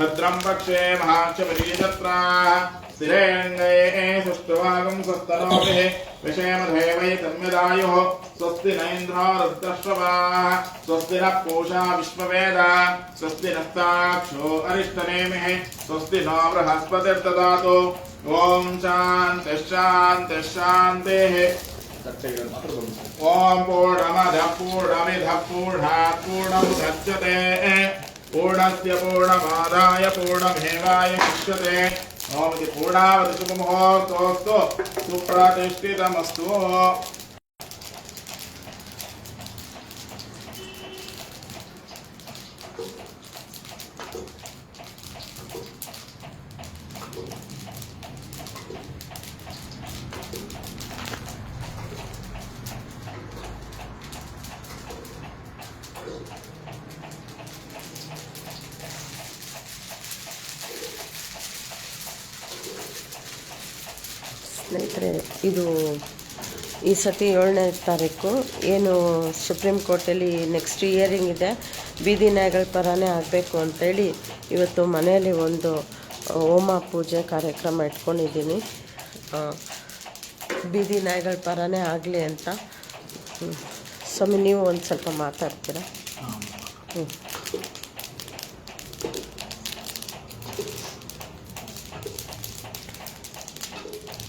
भद्रं पक्षे महाक्षपरीजत्राः स्थिरेऽङ्गये सुष्ठुवागं स्वस्तनोभिः विषेमधेवै तन्यदायुः स्वस्ति न इन्द्रो रुद्रश्रवाः स्वस्ति नः पूषा विश्ववेदाः स्वस्ति नस्ताक्षो अरिष्टनेमिः स्वस्ति नो बृहस्पतिर्ददातु ॐ शान्तिः शान्तिः शान्तिः ॐ पूर्णमदः पूर्णमिदः पूर्णात् पूर्णमुदच्यते पूर्णस्य पूर्णमादाय पूर्णमेवावशिष्यते ॐ इति पूर्णावति शुभमुहूर्तोऽस्तु सुप्रतिष्ठितमस्तु। ಸ್ನೇಹಿತರೆ, ಇದು ಈ ಸತಿ 7ನೇ ತಾರೀಕು ಏನು ಸುಪ್ರೀಂ ಕೋರ್ಟಲ್ಲಿ ನೆಕ್ಸ್ಟ್ ಹಿಯರಿಂಗ್ ಇದೆ. ಬೀದಿ ನ್ಯಾಯಗಳ ಪರನೇ ಆಗಬೇಕು ಅಂತೇಳಿ ಇವತ್ತು ಮನೆಯಲ್ಲಿ ಒಂದು ಹೋಮ ಪೂಜೆ ಕಾರ್ಯಕ್ರಮ ಇಟ್ಕೊಂಡಿದ್ದೀನಿ. ಬೀದಿ ನ್ಯಾಯಗಳ ಪರನೇ ಆಗಲಿ ಅಂತ. ಸ್ವಾಮಿ, ನೀವು ಒಂದು ಸ್ವಲ್ಪ ಮಾತಾಡ್ತೀರಾ?